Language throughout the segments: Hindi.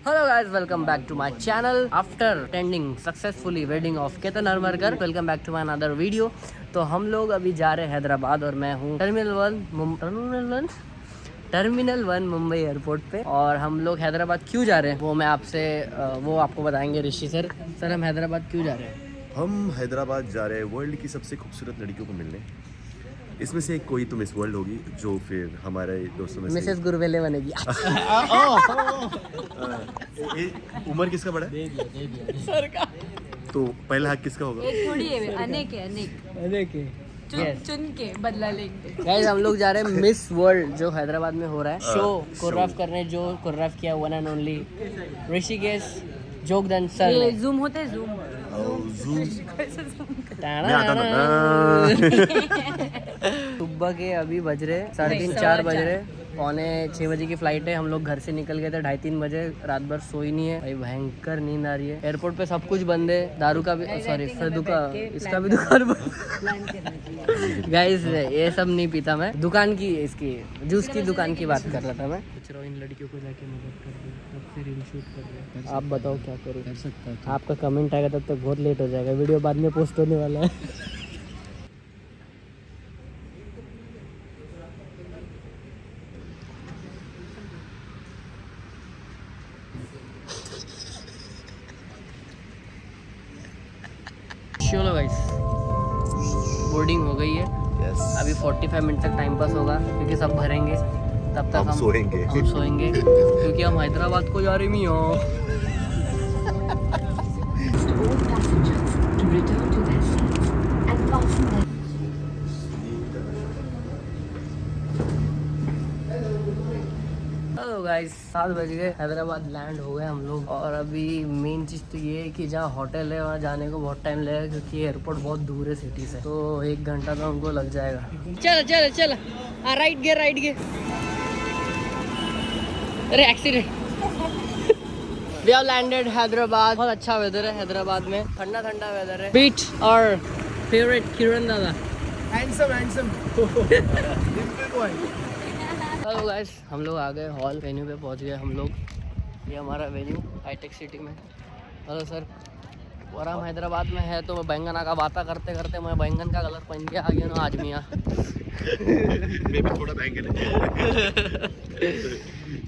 Hello guys, welcome back to my channel after attending successfully wedding of Ketan Harmarkar. Welcome back to my another video. तो हम लोग अभी जा रहे हैं हैदराबाद और मैं हूँ टर्मिनल 1 मुंबई एयरपोर्ट पे। और हम लोग हैदराबाद क्यों जा रहे हैं वो मैं आपसे वो आपको बताएंगे ऋषि सर। सर, हम हैदराबाद क्यों जा रहे हैं? हम हैदराबाद जा रहे हैं वर्ल्ड की सबसे खूबसूरत लड़कियों को मिलने। इसमें से एक कोई तो मिस वर्ल्ड होगी, जो फिर हमारे दोस्तों में से मिसेस गुरवेले बनेगी। उम्र किसका बड़ा है? सर का तो पहला हक किसका होगा? एक थोड़ी है, अनेक है, अनेक चुन के बदला लेंगे। गाइस, हम लोग जा रहे हैं मिस वर्ल्ड जो हैदराबाद में हो रहा है शो कोरियोग्राफ करने, जो कोरियोग्राफ किया one and only Rishikesh Jogdan sir ये ने। जूम होता है, जूम मैं आता था। सुबह के अभी बज रहे 3:30-4 बज रहे, 5:45 बजे की फ्लाइट है। हम लोग घर से निकल गए थे 2:30-3 बजे। रात भर सोई नहीं है भाई, भयंकर नींद आ रही है। एयरपोर्ट पे सब कुछ बंद है, दारू का भी सॉरी इसका भी दुकान बंद। गाइस, ये सब नहीं पीता मैं, दुकान की इसकी जूस की दुकान की बात कर रहा था मैं। इन लड़कियों को जाके मदद कर दूं, तब से रील शूट कर रहे हैं। आप बताओ क्या करूँ? कर सकता आपका कमेंट आएगा तब तक बहुत लेट हो जाएगा, वीडियो बाद में पोस्ट होने वाला है। चलो गाइस, बोर्डिंग हो गई है। अभी 45 मिनट तक टाइम पास होगा क्योंकि सब भरेंगे, तब तक हम सोएंगे क्योंकि हम हैदराबाद को जा रहे हैं। हेलो गाइस, 7 बज गए, हैदराबाद लैंड हो गए हम लोग। और अभी मेन चीज़ तो ये है कि जहाँ होटल है वहाँ जाने को बहुत टाइम लगेगा क्योंकि एयरपोर्ट बहुत दूर है सिटी से, तो 1 घंटा तो हमको लग जाएगा। चल राइट गे अरे accident. We have landed Hyderabad. बहुत अच्छा वेदर है हैदराबाद में, ठंडा वेदर है। बीच और फेवरेट किरण दादा। हैंडसम हेलो गाइस, हम लोग आ गए हॉल वेन्यू पे पहुंच गए हम लोग। ये हमारा वेन्यू हाईटेक सिटी में। हेलो सर, और हम हैदराबाद में है तो बैंगन का बातें करते करते मैं बैंगन का कलर पहन के आ गया ना आज मियाँ। मैं भी थोड़ा बैंगन है।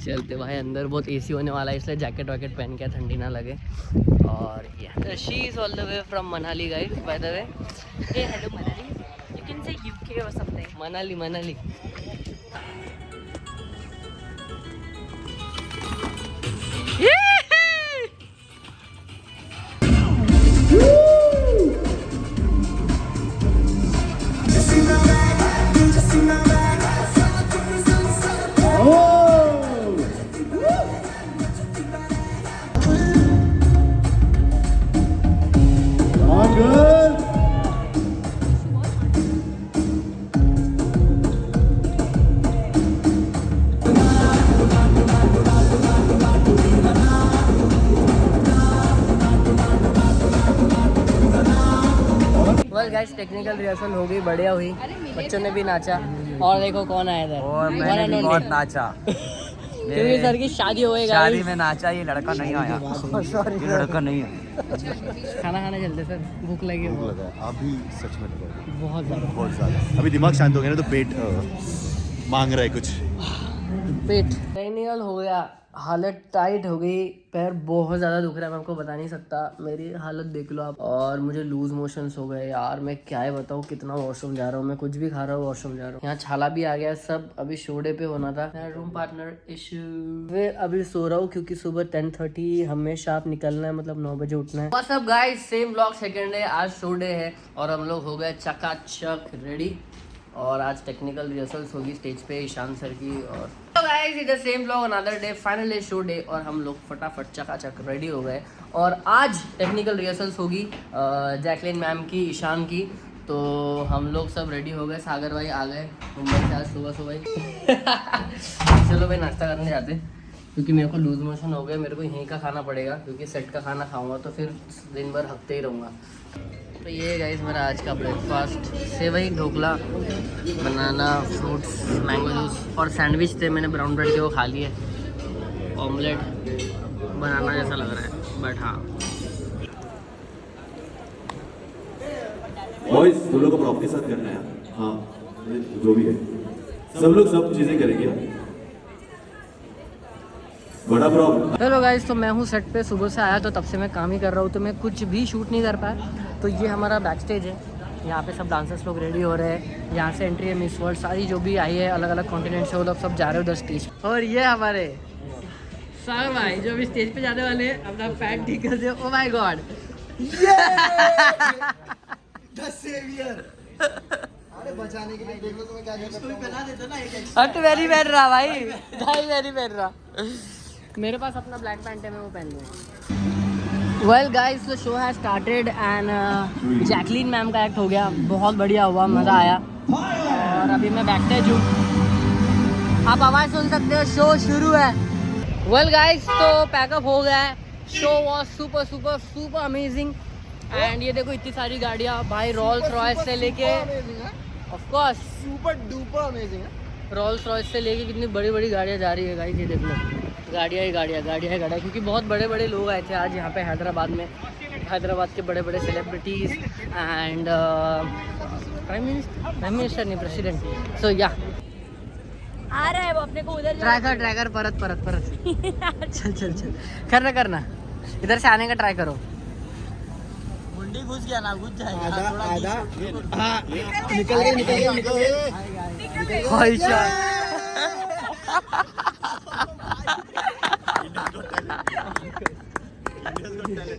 चलते भाई, अंदर बहुत एसी होने वाला है इसलिए जैकेट वैकेट पहन के ठंडी ना लगे। और she is all the way from Manali guys, by the way. Hey, hello Manali. You can say UK or something. Manali guys, technical rehearsal हो गई, बढ़िया हुई, बच्चों ने भी नाचा। और देखो कौन आया इधर, और मैंने भी बहुत नाचा। क्योंकि सर की शादी हो गई, शादी में नाचा, ये लड़का नहीं आया। सॉरी, ये लड़का नहीं आया। खाना खाने चलते सर, भूख लगी है बहुत। लगा अभी सच में लगा बहुत ज़्यादा। अभी दिमाग शांत हो गया ना तो पेट मांग रहा है कुछ। पेट टेक्निकल हो गया, हालत टाइट हो गई, पैर बहुत ज़्यादा दुख रहा है, मैं आपको बता नहीं सकता। मेरी हालत देख लो आप। और मुझे लूज मोशंस हो गए यार, मैं क्या ही बताऊँ, कितना वॉशरूम जा रहा हूँ मैं, कुछ भी खा रहा हूँ वॉशरूम जा रहा हूँ। यहाँ छाला भी आ गया सब। अभी शो डे पे होना था, मेरा रूम पार्टनर इशू। अभी सो रहा हूँ क्योंकि सुबह 10:30 हमें शार्प निकलना है, मतलब 9 बजे उठना है। What's up guys, same blog second day. आज शो डे है और हम लोग हो गए चकाचक रेडी। और आज टेक्निकल रिहर्सल्स होगी स्टेज पे ईशान सर की। और तो guys, it is same blog another day, final day show day, और हम लोग फटाफट चकाचक रेडी हो गए। और आज टेक्निकल रिहर्सल्स होगी जैकलिन मैम की, ईशान की। तो हम लोग सब रेडी हो गए, सागर भाई आ गए मुंबई से आज सुबह ही। चलो भाई, नाश्ता करने जाते क्योंकि मेरे को लूज मोशन हो गया। मेरे को यहीं का खाना पड़ेगा क्योंकि सेट का खाना खाऊंगा तो फिर दिन भर हफ्ते ही रहूँगा। तो ये गाइस मेरा आज का ब्रेकफास्ट, सेवई, ढोकला, बनाना, फ्रूट्स, मैंगो जूस और सैंडविच थे मैंने ब्राउन ब्रेड के, वो खा लिए। ऑमलेट, बनाना जैसा लग रहा है, बट हाँ बॉयज तुम लोग को प्रॉप के साथ करना है। हाँ जो भी है सब लोग सब चीजें करेंगे। बड़ा प्रॉप। हेलो गाइस, तो मैं हूँ सेट पे, सुबह से आया तो तब से मैं काम ही कर रहा हूँ, तो मैं कुछ भी शूट नहीं कर पाया। तो ये हमारा बैक स्टेज है, यहाँ पे सब डांसर्स लोग रेडी हो रहे हैं। यहाँ से एंट्री है मिस वर्ल्ड, सारी जो भी आई है अलग अलग कॉन्टिनेंट से वो लोग सब जा रहे हैं उधर स्टेज। और ये हमारे सागर भाई जो भी स्टेज पे जाने वाले हैं, अपना पैंट ठीक कर दे। ओ माय गॉड, अरे बचाने के लिए देख लो तुम्हें क्या कर सकता हूं। पहना देता ना एक हट वेरी पहन रहा भाई, भाई वेरी पहन रहा। मेरे पास अपना ब्लैक पैंट है, मैं वो पहन लूँगा। Well guys, the show has started and Jacqueline ma'am का एक्ट हो गया, बहुत बढ़िया हुआ, मज़ा आया। और अभी मैं बैक स्टेज हूँ, आप आवाज़ सुन सकते हो, शो शुरू है। वेल गाइस, तो पैकअप हो गया है, show was super super super amazing. And ये देखो इतनी सारी गाड़ियाँ भाई, रोल्स रॉयस से लेके, of course super duper amazing है। रोल्स रॉयस से लेके कितनी बड़ी बड़ी गाड़ियाँ जा रही है गाइस, ये देख लो, गाड़ियाँ ही गाड़ियाँ, गाड़ियाँ ही गाड़ियाँ, क्योंकि बहुत बड़े बड़े लोग आए थे आज यहाँ पे हैदराबाद में, हैदराबाद के बड़े बड़े सेलिब्रिटीज़ एंड प्राइम मिनिस्टर नहीं, प्रेसिडेंट। सो या आ रहा है वो अपने को उधर ट्रैकर परत चल चल चल, करना इधर से आने का ट्राई करो। मुंडी घुस गया ना, घुस जाएगा आधा। हाँ निकल गए।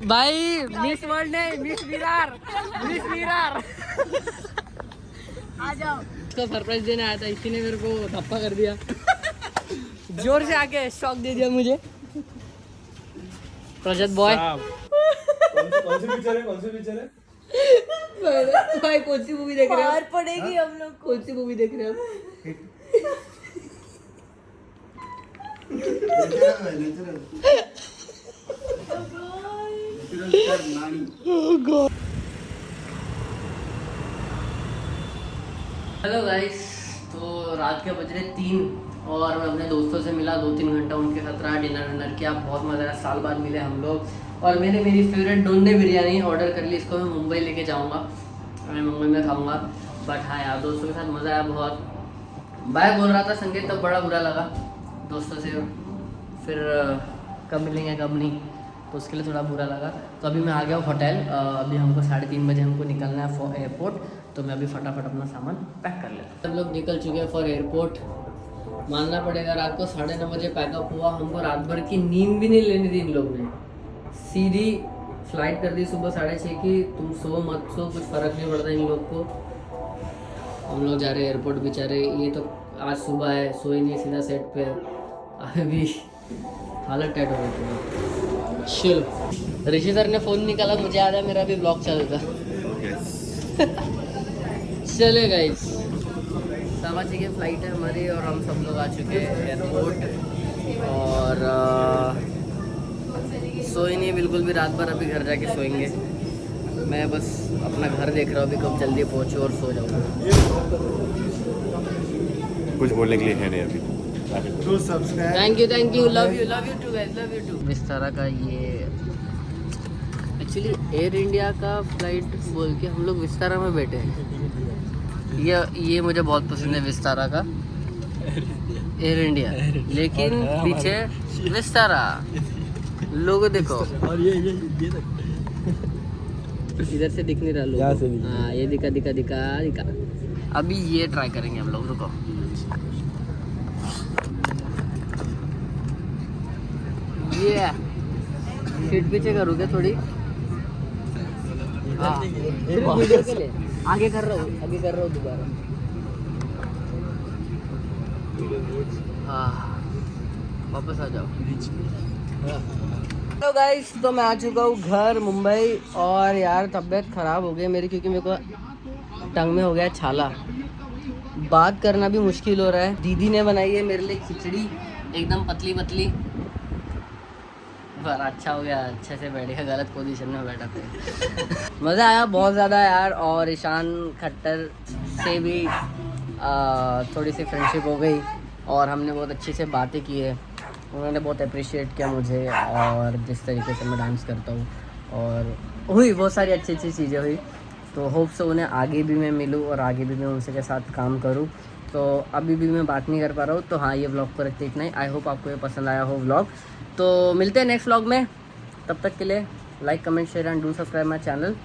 भाई मिस वर्ल्ड नहीं, मिस विरार आ जाओ। उसको सरप्राइज देने आया था, इसी ने मेरे को धप्पा कर दिया, जोर से आके शॉक दे दिया मुझे। प्रजत बॉय कौन से पिक्चर है? भाई कौन सी मूवी देख रहे हो? मार पड़ेगी हम लोग को। कौन सी मूवी देख रहे हो? हेलो गाइस, तो रात के बज रहे 3 और मैं अपने दोस्तों से मिला, 2-3 घंटा उनके साथ रहा, डिनर किया, बहुत मज़ा आया। साल बाद मिले हम लोग। और मैंने मेरी फेवरेट डोने बिरयानी ऑर्डर कर ली, इसको मैं मुंबई लेके जाऊंगा, मैं मुंबई में खाऊंगा। बट हाँ यार, दोस्तों के साथ मज़ा आया बहुत। बाय बोल रहा था संगीत, तब बड़ा बुरा लगा दोस्तों से, फिर कब मिलेंगे कब नहीं, तो उसके लिए थोड़ा बुरा लगा। तो अभी मैं आ गया हूँ होटल, अभी हमको 3:30 बजे हमको निकलना है एयरपोर्ट, तो मैं अभी फटाफट अपना सामान पैक कर लेता हूँ। सब लोग निकल चुके हैं फॉर एयरपोर्ट। मानना पड़ेगा, रात को 9:30 बजे पैकअप हुआ, हमको रात भर की नींद भी नहीं लेनी थी इन लोग ने। सीधी फ्लाइट कर दी सुबह 6:30 की, तुम सो मत सो, कुछ फ़र्क नहीं पड़ता इन लोग को। हम लोग जा रहे हैं एयरपोर्ट बेचारे, ये तो आज सुबह है, सोए नहीं, सीधा सेट पे। अभी हालत टाइट हो गई थी। चलो, ऋषि सर ने फ़ोन निकाला, मुझे याद है मेरा भी ब्लॉग चल था। चले गाइस, 6:15 की फ़्लाइट है हमारी और हम सब लोग आ चुके हैं एयरपोर्ट। और सोए नहीं बिल्कुल भी रात भर, अभी घर जाके सोएंगे। मैं बस अपना घर देख रहा हूँ अभी, कब जल्दी पहुँचूँ और सो जाऊँ। कुछ बोलने के लिए है नहीं अभी। Thank you, love you too guys, love you too. इस तरह का ये एक्चुअली एयर इंडिया का फ्लाइट बोल के हम लोग विस्तारा में बैठे हैं। ये मुझे बहुत पसंद है विस्तारा का, एयर इंडिया, लेकिन पीछे विस्तारा लोगो देखो, और ये इधर से दिख नहीं रहा लोगो। हाँ ये दिखा। अभी ये ट्राई करेंगे हम लोग, रुको। ये सीट पीछे करूँ क्या थोड़ी? हाँ, सिर्फ वीडियो के लिए आगे कर रहा हूँ दोबारा। हाँ वापस आ जाओ। हेलो गाइस, तो मैं आ चुका हूँ घर मुंबई, और यार तबीयत ख़राब हो गई मेरी, क्योंकि मेरे को टंग में हो गया छाला, बात करना भी मुश्किल हो रहा है। दीदी ने बनाई है मेरे लिए खिचड़ी, एकदम पतली पतली, पर अच्छा हो गया, अच्छे से बैठ गया, गलत पोजीशन में बैठा था। मज़ा आया बहुत ज़्यादा यार। और ईशान खट्टर से भी थोड़ी सी फ्रेंडशिप हो गई और हमने बहुत अच्छी से बातें की है। उन्होंने बहुत अप्रिशिएट किया मुझे और जिस तरीके से मैं डांस करता हूँ, और हुई बहुत सारी अच्छी अच्छी चीज़ें हुई। तो होप से उन्हें आगे भी मैं मिलूँ और आगे भी मैं उनसे के साथ काम करूँ। तो अभी भी मैं बात नहीं कर पा रहा हूँ। तो हाँ, ये व्लॉग को रखते इतना ही। आई होप आपको ये पसंद आया हो व्लॉग। तो मिलते हैं नेक्स्ट व्लॉग में, तब तक के लिए like comment share and do subscribe my channel.